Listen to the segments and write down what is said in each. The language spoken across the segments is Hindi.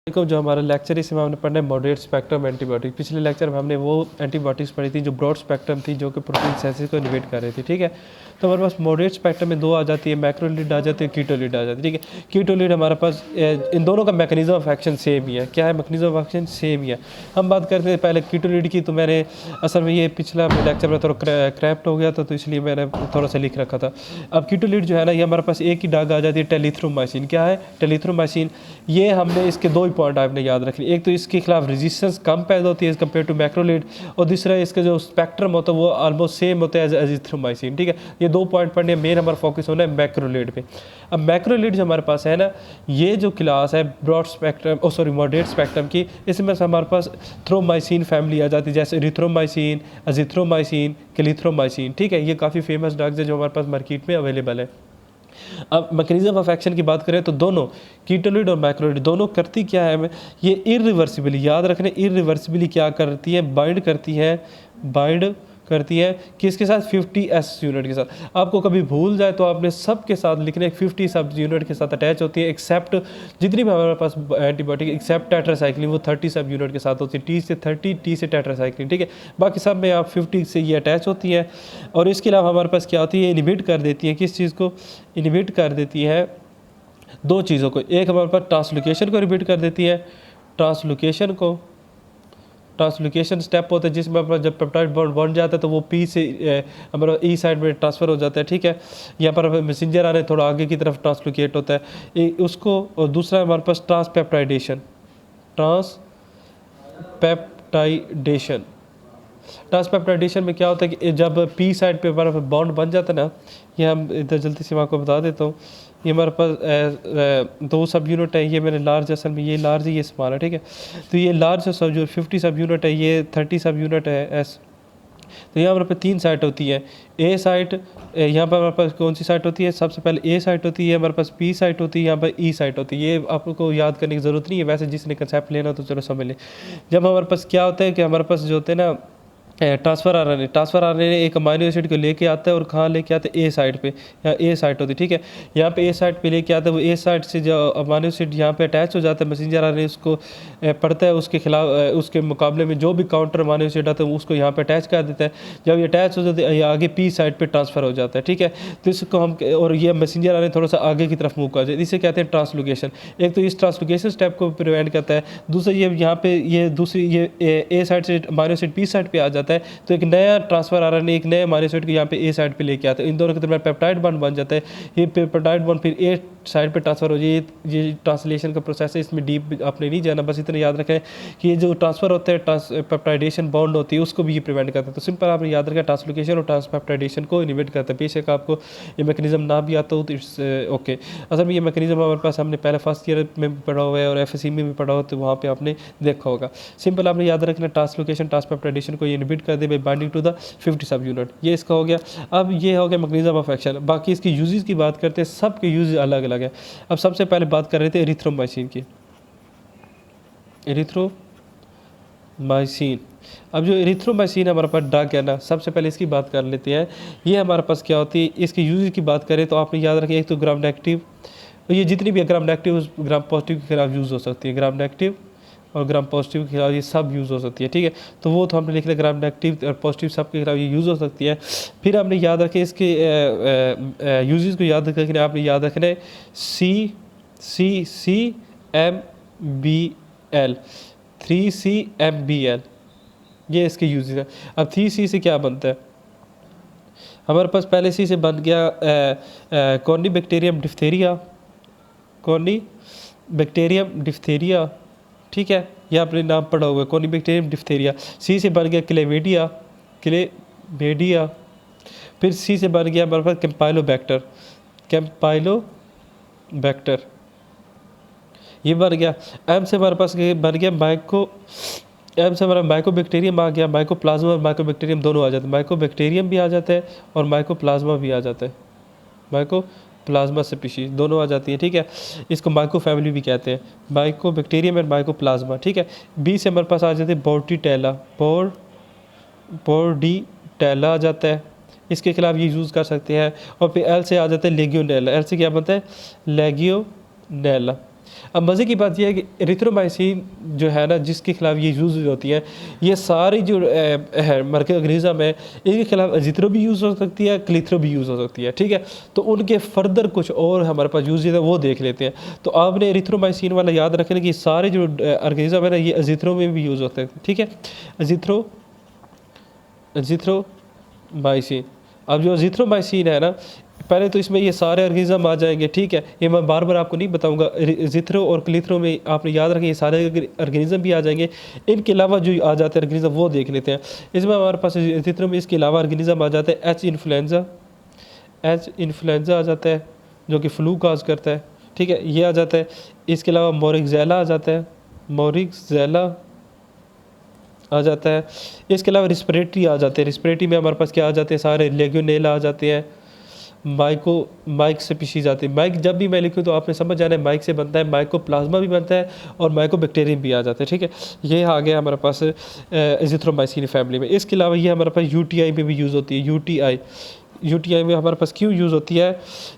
देखो जो हमारा लेक्चर इसमें हमने पढ़ना है मॉडरेट स्पेक्ट्रम एंटीबायोटिक। पिछले लेक्चर में हमने वो एंटीबायोटिक्स पढ़ी थी जो ब्रॉड स्पेक्ट्रम थी, जो कि प्रोटीन सेंसिस को इनहिबिट कर रही थी। ठीक है, तो हमारे पास मॉडरेट स्पेक्ट्रम में दो आ जाती है, मैक्रोलिड आ जाती है, कीटोलिड आ जाती है। ठीक है, कीटोलिड हमारे पास इन दोनों का मैकेनिज्म ऑफ एक्शन सेम ही है। क्या है मैकेनिज्म ऑफ एक्शन? सेम ही है। हम बात करते हैं पहले कीटोलिड की, तो मैंने असल में ये पिछला लेक्चर में थोड़ा क्रैप्ट हो गया था, तो इसलिए मैंने थोड़ा सा लिख रखा था। अब कीटोलिड जो है ना, ये हमारे पास एक ही डाग आ जाती है, टेलिथ्रोमाइसिन। क्या है टेलिथ्रोमाइसिन? ये हमने इसके दो ही पॉइंट आपने याद रखने। एक तो इसके खिलाफ रेजिस्टेंस कम पैदा होती है एज कम्पेयर टू मैक्रोलिड, और दूसरा इसका जो स्पेक्ट्रम होता है वो ऑलमोस्ट सेम होता है एज एजिथ्रोमाइसिन। ठीक है, ये दो पॉइंट पढ़ने, मेन हमारा फोकस होना है मैक्रोलिड पे। अब मैक्रोलिड जो हमारे पास है ना, ये जो क्लास है ब्रॉड स्पेक्ट्रम मॉडरेट स्पेक्ट्रम की, इसमें हमारे पास थ्रोमाइसिन फैमिली आ जाती है, जैसे इरिथ्रोमाइसिन, अजिथ्रोमाइसिन, क्लिथ्रोमाइसिन। ठीक है, ये काफ़ी फेमस ड्रग्स है जो हमारे पास मार्केट में अवेलेबल है। अब मैकेनिज्म ऑफ एक्शन की बात करें तो दोनों कीटोलिड और मैक्रोलिड दोनों करती क्या है, ये इरिवर्सिबली, याद रखने, इरिवर्सिबली क्या करती है, बाइंड करती है किसके साथ? 50s यूनिट के साथ। आपको कभी भूल जाए तो आपने सब के साथ लिखने 50 सब यूनिट के साथ अटैच होती है, एक्सेप्ट जितनी भी हमारे पास एंटीबायोटिक एक्सेप्ट टेट्रासाइक्लिन, वो 30 सब यूनिट के साथ होती है, टी से 30, टी से टेट्रासाइक्लिन। ठीक है, बाकी सब में आप 50 से ये अटैच होती है। और इसके अलावा हमारे पास क्या होती है, इनहिबिट कर देती है, किस चीज़ को इनहिबिट कर देती है? दो चीज़ों को। एक हमारे पास ट्रांसलोकेशन को इनहिबिट कर देती है, ट्रांसलोकेशन स्टेप होता है जिसमें अपना जब पेप्टाइड बॉन्ड बन जाता है तो वो पी से हमारा ई साइड में ट्रांसफ़र हो जाता है। ठीक है, यहाँ पर मैसेंजर आ रहे थोड़ा आगे की तरफ ट्रांसलोकेट होता है उसको। और दूसरा हमारे पास ट्रांसपेप्टाइडेशन में क्या होता है कि जब पी साइड पे हमारा बॉन्ड बन जाता है ना, ये हम इधर जल्दी से मैं आपको बता देता हूँ। ये हमारे पास दो सब यूनिट है, ये मैंने लार्ज, असल में ये लार्ज है, ये स्मॉल है। ठीक है, तो ये लार्ज सब जो 50 सब यूनिट है, ये 30 सब यूनिट है एस। तो यहाँ हमारे पास तीन साइट होती है। ए साइट, यहाँ पर हमारे पास कौन सी साइट होती है? सबसे पहले ए साइट होती है, हमारे पास पी साइट होती है, यहाँ पर ई साइट होती है। ये आपको याद करने की ज़रूरत नहीं है, वैसे जिसने कंसेप्ट लेना तो चलो समझ लें। जब हमारे पास क्या होता है कि हमारे पास जो होते हैं ना ट्रांसफ़र आरएनए एक अमीनो एसिड को लेके आता है और कहाँ लेके आता है? ए साइड पे, यहाँ ए साइट होती है। ठीक है, यहाँ पे ए साइड पे लेके आता है, वो ए साइड से जो अमीनो एसिड यहाँ पे अटैच हो जाता है, मैसेंजर आरएनए उसको पढ़ता है, उसके खिलाफ उसके मुकाबले में जो भी काउंटर अमीनो एसिड आता है उसको यहाँ पे अटैच कर देता है। जब ये अटैच हो जाता है ये आगे पी साइड पर ट्रांसफ़र हो जाता है। ठीक है, तो इसको हम, और ये मैसेंजर आरएनए थोड़ा सा आगे की तरफ मूव कर जाए, इसे कहते हैं ट्रांसलोकेशन। एक तो इस ट्रांसलोकेशन स्टेप को प्रिवेंट करता है, दूसरा ये यहाँ पे ये दूसरी ये ए साइड से अमीनो एसिड पी साइड पे आ जाता है, तो एक नया ट्रांसफर आरएनए एक नए अमीनो एसिड को यहाँ पे ए साइड पे लेके आता है, इन दोनों के दरमियान पेप्टाइड बॉन्ड बन जाता है। ये पेप्टाइड बॉन्ड फिर ए साइड पे ट्रांसफर हो जाए। ये ट्रांसलेशन का प्रोसेस है, इसमें डीप आपने नहीं जाना, बस इतना याद रखें कि ये जो ट्रांसफर होता है पेप्टाइडेशन बॉन्ड होती है उसको भी ये प्रिवेंट करता है। तो सिंपल आपने याद रखें, ट्रांसलोकेशन और ट्रांसपेप्टाइडेशन को इनहिबिट करता है। बेशक आपको ये मैकेनिज्म ना भी आता हो तो इट्स ओके। असल में ये मैकेनिज्म हमारे पास हमने पहले फर्स्ट ईयर में पढ़ा हुआ है और एफएससी में भी पढ़ा हो, तो वहाँ पे आपने देखा होगा। सिंपल आपने याद रखना, ट्रांसलोकेशन ट्रांसपेप्टाइडेशन को ये इनहिबिट कर दे बाय बाइंडिंग टू द 50 सब यूनिट। ये इसका हो गया। अब ये हो गया मैकेनिज्म ऑफ एक्शन। बाकी इसकी यूजेस की बात करते हैं, सब के यूज अलग अलग है। अब सबसे पहले बात कर रहे थे एरिथ्रोमाइसिन की। एरिथ्रोमाइसिन, अब जो एरिथ्रोमाइसिन हमारे पास ड्रग है ना, सबसे पहले इसकी बात कर लेते हैं। ये हमारे पास क्या होती है, इसके यूज की बात करें तो आपने याद रखें, एक तो ग्राम नेगेटिव, ये जितनी भी ग्राम नेगेटिव ग्राम पॉजिटिव के खिलाफ यूज़ हो सकती है, ग्राम नेगेटिव और ग्राम पॉजिटिव के खिलाफ ये सब यूज़ हो सकती है। ठीक है, तो वो तो हमने लिख लिया, ग्राम नेगेटिव और पॉजिटिव सब के खिलाफ ये यूज़ हो सकती है। फिर आपने याद रखें इसके यूजेस को याद रखने, आपने याद रखना है CCMBL, 3CMBL, ये इसके यूजेस है। अब 3C से क्या बनता है? हमारे पास पहले सी से बन गया कॉर्नीबैक्टीरियम डिफ्थेरिया। ठीक है, ये आपने नाम पढ़ा हुआ है, कॉर्नीबैक्टीरियम डिफ्थेरिया। सी से बन गया क्लेमेडिया। फिर सी से बन गया हमारे पास कैम्पाइलोबैक्टर, ये बन गया। एम से हमारे पास बन गया एम से हमारा माइकोबैक्टीरियम आ गया। माइकोप्लाज्मा और माइकोबैक्टीरियम दोनों आ जाते हैं, माइकोबैक्टीरियम भी आ जाता है और माइकोप्लाज्मा भी आ जाता है, माइकोप्लाज्मा स्पीशीज दोनों आ जाती है। ठीक है, इसको माइको फैमिली भी कहते हैं, माइकोबैक्टीरियम एंड माइकोप्लाज्मा। ठीक है, बी से हमारे पास आ जाते हैं बोर्डीटेला आ जाता है, इसके खिलाफ ये यूज़ कर सकते हैं। और फिर एल से आ जाता है लेगियोनेला। एल से क्या बनता है? लेगियोनेला। अब मज़े की बात यह है कि एरिथ्रोमाइसिन जो है ना, जिसके खिलाफ ये यूज़ होती है, ये सारी जो है ऑर्गेनिज़म है, इनके खिलाफ अजिथ्रो भी यूज़ हो सकती है, क्लिथ्रो भी यूज़ हो सकती है, ठीक है। तो उनके फर्दर कुछ और हमारे पास यूज़ है वो देख लेते हैं। तो आपने एरिथ्रोमाइसिन वाला याद रखना कि सारे जो ऑर्गेनिज़म है ना, ये अजिथ्रो में भी यूज़ होते हैं, ठीक है। अजिथ्रोमाइसिन, अब जो अजिथ्रोमाइसिन है ना, पहले तो इसमें ये सारे ऑर्गेनिज़म आ जाएंगे, ठीक है। ये मैं बार बार आपको नहीं बताऊंगा। जिथ्रो और क्लिथ्रो में आपने याद रखें, ये सारे ऑर्गेनिज़म भी आ जाएंगे। इनके अलावा जो आ जाते हैं ऑर्गेनिज़म वो देख लेते हैं। इसमें हमारे पास जिथ्रो में इसके अलावा ऑर्गेनिज़म आ जाते हैं एच इन्फ्लुएंजा आ जाता है, जो कि फ्लू काज करता है, ठीक है, ये आ जाता है। इसके अलावा मोरिक्ज़ेला आ जाता है, मोरिक्ज़ेला आ जाता है। इसके अलावा रिस्पिरेटरी आ जाते हैं। रिस्पिरेटरी में हमारे पास क्या आ जाते हैं, सारे लेग्यूनेला आ जाते हैं। माइक से पीछी जाती है। माइक जब भी मैं लिखूँ तो आपने समझ जाना है माइक से बनता है, माइकोप्लाज्मा भी बनता है और माइकोबैक्टीरियम भी आ जाता है, ठीक है। ये आ गया हमारे पास एजिथ्रोमाइसिन फैमिली में। इसके अलावा ये हमारे पास यूटीआई में भी यूज़ होती है। यूटीआई में हमारे पास क्यों यूज़ होती है,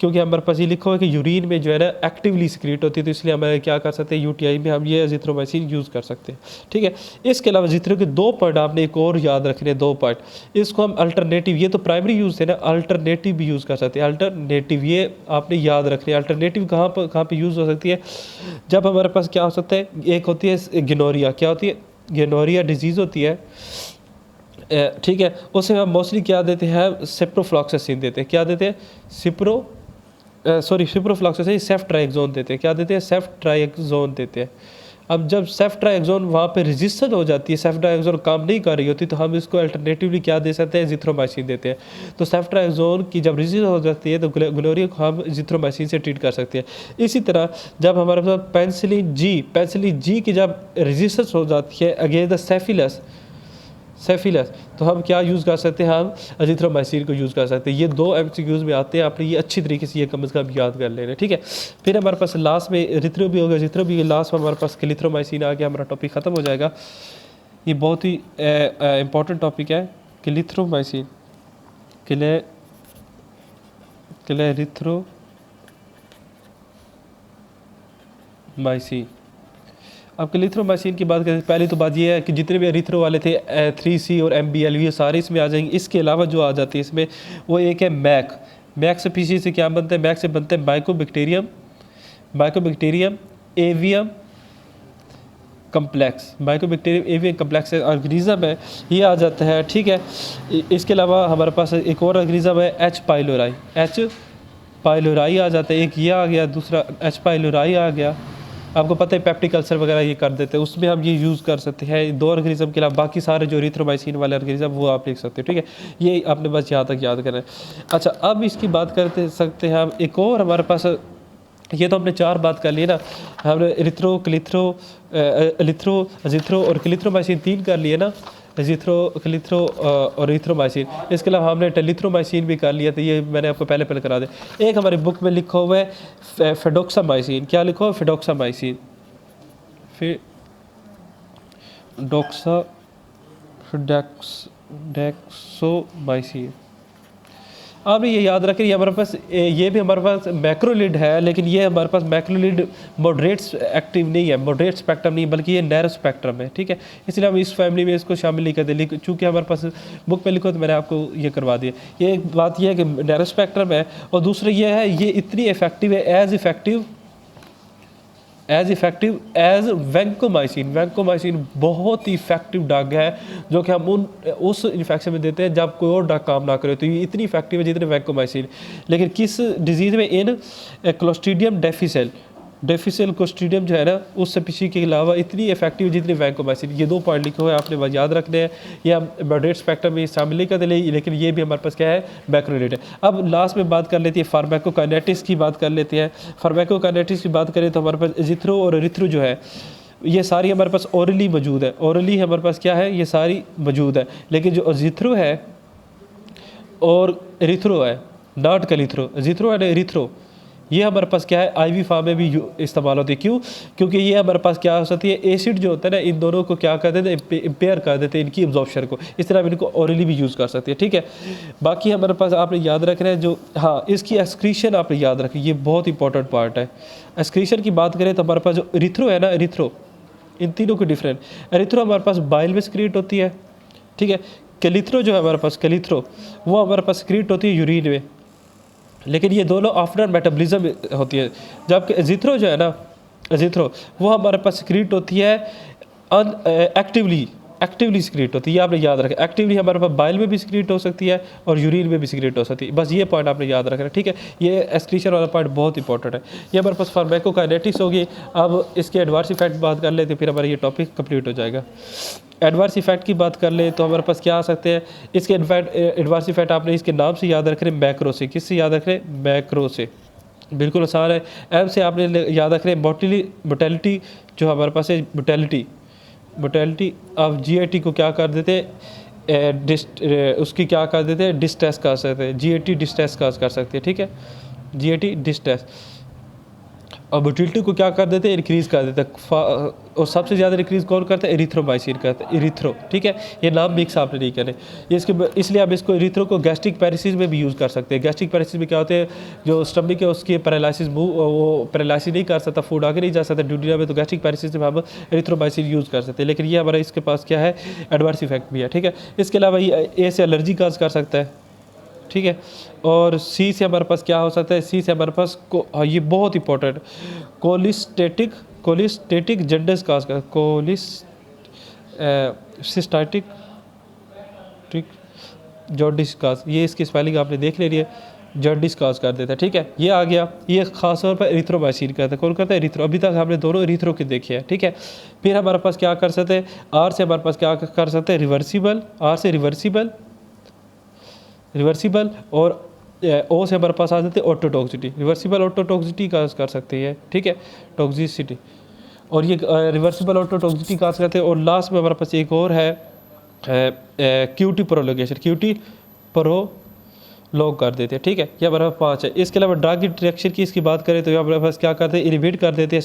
क्योंकि हमारे पास ये लिखा हुआ है कि यूरिन में जो है ना एक्टिवली सिक्रीट होती है, तो इसलिए हमें क्या कर सकते हैं, यूटीआई में हम ये एजिथ्रोमाइसिन यूज़ कर सकते हैं, ठीक है। इसके अलावा जितने के 2 पॉइंट आपने एक और याद रखने, 2 पॉइंट, इसको हम अल्टरनेटिव, ये तो प्राइमरी यूज़ थे ना, अल्टरनेटिव भी यूज़ कर सकते हैं। अल्टरनेटिव ये आपने याद रखने। अल्टरनेटिव कहाँ पर यूज़ हो सकती है, जब हमारे पास क्या हो सकता है, एक होती है गिनोरिया, क्या होती है, गिनोरिया डिजीज़ होती है, ठीक है। उसे हम मोस्टली क्या देते हैं, सिप्रोफ्लॉक्सासिन देते हैं। क्या देते हैं, सिप्रोफ्लॉक्सासिन, सेफ्ट्राइक्सोन देते हैं। क्या देते हैं, सेफ्ट्राइक्सोन देते हैं। अब जब सेफ्ट्राइक्सोन वहाँ पे रेजिस्टेंट हो जाती है, सेफ्ट्राइक्सोन काम नहीं कर रही होती, तो हम इसको अल्टरनेटिवली क्या दे सकते हैं, जिथ्रोमाइसिन देते हैं। तो सेफ्ट्राइक्सोन की जब रेजिस्टेंट हो जाती है तो ग्लोरिया को हम जिथ्रोमाइसिन से ट्रीट कर सकते हैं। इसी तरह जब हमारे पास पेनिसिलिन जी की जब रेजिस्टेंस हो जाती है अगेंस्ट द सेफिलस, तो हम क्या यूज़ कर सकते हैं, हम अजिथ्रोमाइसिन को यूज़ कर सकते हैं। ये 2 एमसीक्यूज़ में आते हैं, आपने ये अच्छी तरीके से ये कम से कम याद कर लेना, ठीक है। फिर हमारे पास लास्ट में एरिथ्रो भी होगा, जिथ्रो भी, लास्ट में हमारे पास क्लिथ्रोमाइसिन आ गया, हमारा टॉपिक ख़त्म हो जाएगा। ये बहुत ही इंपॉर्टेंट टॉपिक है, क्लिथ्रोमाइसिन, क्लिथ्रोमाइसिन। अब क्लिथ्रोमाइसिन की बात करें, पहली तो बात ये है कि जितने भी एरिथ्रो वाले थे 3C और MBL, ये सारे इसमें आ जाएंगे। इसके अलावा जो आ जाती है इसमें, वो एक है मैक से पीछे से क्या बनता है, मैक से बनते हैं माइकोबैक्टीरियम एवियम कम्प्लेक्स ऑर्गेनिज्म है, ये आ जाता है, ठीक है। इसके अलावा हमारे पास एक और ऑर्गेनिज्म है एच पाइलोराई आ जाता है। एक ये आ गया, दूसरा एच पाइलोराई आ गया। आपको पता है पेप्टिक अल्सर वगैरह ये कर देते हैं, उसमें हम ये यूज़ कर सकते हैं। 2 ऑर्गेनिज्म के अलावा बाकी सारे जो एरिथ्रोमाइसिन वाले ऑर्गेनिज्म वो आप लिख सकते हो, ठीक है। ये आपने बस यहाँ तक याद करना है। अच्छा, अब इसकी बात करते सकते हैं हम एक और, हमारे पास ये तो हमने 4 बात कर ली ना, हमने एरिथ्रो, अजिथ्रो और क्लिथ्रोमाइसिन 3 कर लिए ना, क्लिथ्रो और एरिथ्रोमाइसिन। इसके अलावा हमने टेलिथ्रोमाइसिन भी कर लिया, तो ये मैंने आपको पहले करा दे। एक हमारी बुक में लिखा हुआ है फेडोक्सामाइसिन, क्या लिखा हुआ है, फेडोक्सामाइसिन। अब ये याद रखें, ये हमारे पास, ये भी हमारे पास मैक्रोलिड है, लेकिन ये हमारे पास मैक्रोलिड मॉडरेट एक्टिव नहीं है, मॉडरेट स्पेक्ट्रम नहीं, बल्कि ये नैरो स्पेक्ट्रम है, ठीक है। इसलिए हम इस फैमिली में इसको शामिल नहीं करते, लेकिन चूँकि हमारे पास बुक में लिखो तो मैंने आपको ये करवा दिया। ये एक बात यह है कि नैरो स्पेक्ट्रम है, और दूसरा ये है, ये इतनी इफेक्टिव है, एज इफेक्टिव एज वैंकोमाइसिन बहुत ही इफेक्टिव ड्रग है, जो कि हम उस इन्फेक्शन में देते हैं जब कोई और ड्रग काम ना करे, तो ये इतनी इफेक्टिव है जितने वैंकोमाइसिन। लेकिन किस डिजीज़ में, इन क्लोस्ट्रीडियम डेफिसिल क्लोस्ट्रीडियम जो है ना, उस स्पीशीज के अलावा इतनी इफेक्टिव जितनी वैंकोमाइसिन। ये 2 पॉइंट लिखे हुए हैं, आपने बस याद रखने हैं। ये हम मॉडरेट स्पेक्ट्रम में शामिल नहीं करते, लेकिन ये भी हमारे पास क्या है, मैक्रोलिड है। अब लास्ट में बात कर लेती है फार्माकोकाइनेटिक्स की बात कर लेते हैं। फार्माकोकाइनेटिक्स की बात करें तो हमारे पास जिथ्रो और एरिथ्रो जो है, ये सारी हमारे पास ओरली मौजूद है। ओरली हमारे पास क्या है, ये सारी मौजूद है। लेकिन जो जिथ्रो है और एरिथ्रो है, नॉट क्लिथ्रो, जिथ्रो एंड एरिथ्रो, ये हमारे पास क्या है IV फॉर्म में भी इस्तेमाल होती है। क्यों? क्योंकि ये हमारे पास क्या हो सकती है, एसिड जो होता है ना, इन दोनों को क्या कर देते हैं, इम्पेयर कर देते हैं इनकी एब्जॉर्प्शन को। इस तरह हम इनको ऑरली भी यूज़ कर सकते हैं, ठीक है। बाकी हमारे पास आपने याद रखना है जो, हाँ, इसकी एक्सक्रीशन आपने याद रखनी, ये बहुत इंपॉर्टेंट पार्ट है। एक्सक्रीशन की बात करें तो हमारे पास जो एरिथ्रो है ना, एरिथ्रो, इन तीनों को डिफरेंट, एरिथ्रो हमारे पास बाइल में सिक्रीट होती है, ठीक है। कैलिथ्रो जो है हमारे पास, कैलिथ्रो वो हमारे पास सिक्रीट होती है यूरिन में, लेकिन ये दोनों आफ्टर मेटाबॉलिज्म होती है। जबकि एजिथ्रो जो है ना, एजिथ्रो वो हमारे पास सिक्रीट होती है एक्टिवली सिक्रीट होती है। ये आपने याद रखा, एक्टिवली हमारे पास बाइल में भी सिक्रीट हो सकती है और यूरिन में भी सिक्रीट हो सकती है। बस ये पॉइंट आपने याद रखना, ठीक है। ये एक्सक्रीशन वाला पॉइंट बहुत इंपॉर्टेंट है। ये हमारे पास फार्माकोकाइनेटिक्स होगी। अब इसके एडवर्स इफेक्ट बात कर लेते, फिर हमारा ये टॉपिक कंप्लीट हो जाएगा। एडवर्स इफेक्ट की बात कर ले तो हमारे पास क्या आ सकते हैं इसके एडवर्स इफेक्ट, आपने इसके नाम से याद रख रहे हैं, मैक्रो से। किससे याद रख रहे हैं? मैक्रो से। बिल्कुल आसान है। एम से आपने याद रख रहे हैं मोटेलिटी जो हमारे पास है, मोटेलिटी अब GAT को क्या कर देते हैं, उसकी क्या कर देते हैं, डिस्ट्रेस कर सकते हैं। GAT डिस्ट्रेस कर सकते हैं, ठीक है। GAT डिस्ट्रेस और मोटिलिटी को क्या कर देते हैं, इंक्रीज़ कर देते हैं। और सबसे ज़्यादा इंक्रीज़ कौन करता है? एरिथ्रोमाइसिन करता है, एरिथ्रो, ठीक है। ये नाम मिक्स आपने नहीं करने, इसलिए आप इसको एरिथ्रो को गैस्ट्रिक पैरालिसिस में भी यूज़ कर सकते हैं। गैस्ट्रिक पैरालिसिस में क्या होते हैं, जो स्टमक है उसकी पैरालिसिस, वो पैरालिसिस नहीं कर सकता, फूड आगे नहीं जा सकता ड्यूडिया में, तो गैस्ट्रिक पैरालिसिस में हम एरिथ्रोमाइसिन यूज़ कर सकते हैं। लेकिन ये हमारा इसके पास क्या है, एडवर्स इफेक्ट भी है, ठीक है। इसके अलावा ये ए से एलर्जी काज कर सकता है, ठीक है। और सी से हमारे पास क्या हो सकता है, सी से हमारे पास ये बहुत इंपॉर्टेंट, कोलिस्टेटिक जॉन्डिस काज कर, सिस्टाटिक जॉन्डिस काज, ये इसकी स्पेलिंग आपने देख लेनी है, जॉन्डिस काज कर देता है, ठीक है। ये आ गया, ये खास तौर पर एरिथ्रोमाइसिन करता है। कौन करता है? एरिथ्रो। अभी तक हमने दोनों एरिथ्रो के देखे हैं, ठीक है। फिर हमारे पास क्या कर सकते हैं, आर से हमारे पास क्या कर सकते हैं, रिवर्सिबल, आर से रिवर्सिबल और ओ से हमारे पास आ जाते हैं ऑटोटॉक्सिटी। रिवर्सिबल ऑटोटॉक्सिटी का कर सकते हैं, ठीक है, टॉक्सिसिटी, और ये रिवर्सिबल ऑटोटॉक्सिटी का करते हैं। और लास्ट में हमारे पास एक और है QT प्रोलोगेशन, QT प्रोलॉग कर देते हैं, ठीक है। ये हमारे पास 5 है। इसके अलावा ड्रग इंटरेक्शन की इसकी बात करें तो हमारे पास क्या करते हैं, इनहिबिट कर देते हैं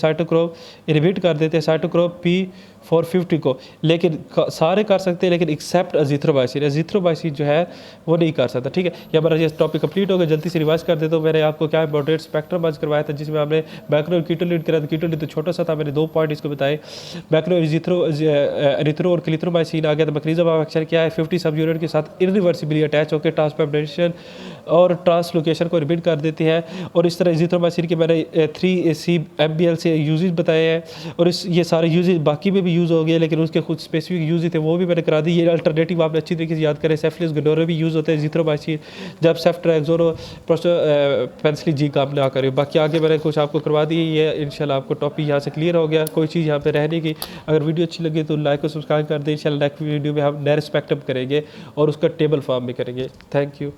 साइटोक्रोम P450 को, लेकिन सारे कर सकते हैं, लेकिन एक्सेप्ट एजिथ्रोमाइसिन जो है वो नहीं कर सकता, ठीक है। ये हमारा ये टॉपिक कंप्लीट हो गया। जल्दी से रिवाइज कर देता हूँ। मैंने आपको क्या इंपॉर्टेंट स्पेक्ट्रम आज करवाया था, जिसमें हमने मैक्रो कीटोलिड करा था। कीटोलिड तो छोटा सा था, मैंने 2 पॉइंट इसको बताए, मैक्रो एरिथ्रो और क्लिथ्रोमाइसिन आ गया। तो मैकेनिज्म ऑफ एक्शन क्या है, 50 सब यूनिट के साथ इरिवर्सिबली अटैच होकर ट्रांसपेप्टाइजेशन और ट्रांसलोकेशन को रिपीट कर देती है। और इस तरह एजिथ्रोमाइसिन के मैंने 3CMBL से यूजेज बताए हैं, और ये सारे यूजेज बाकी में भी यूज़ हो गए, लेकिन उसके खुद स्पेसिफिक यूज थे, वो भी मैंने करा दी। ये अल्टरनेटिव आपने अच्छी तरीके से याद करें, सेफ्लिस गनोरा भी यूज़ होते हैं एजिथ्रोमाइसिन, जब सेफ्ट्रैक्सोन और पेनिसिलिन जी काम ना करें। बाकी आगे मैंने कुछ आपको करवा दी। ये इंशाल्लाह आपको टॉपिक यहाँ से क्लियर हो गया। कोई चीज़ यहाँ पे रहने की, अगर वीडियो अच्छी लगे तो लाइक और सब्सक्राइब कर दें। इंशाल्लाह नेक्स्ट वीडियो में हम नए स्पेक्ट्रम करेंगे और उसका टेबल फॉर्म भी करेंगे। Thank you.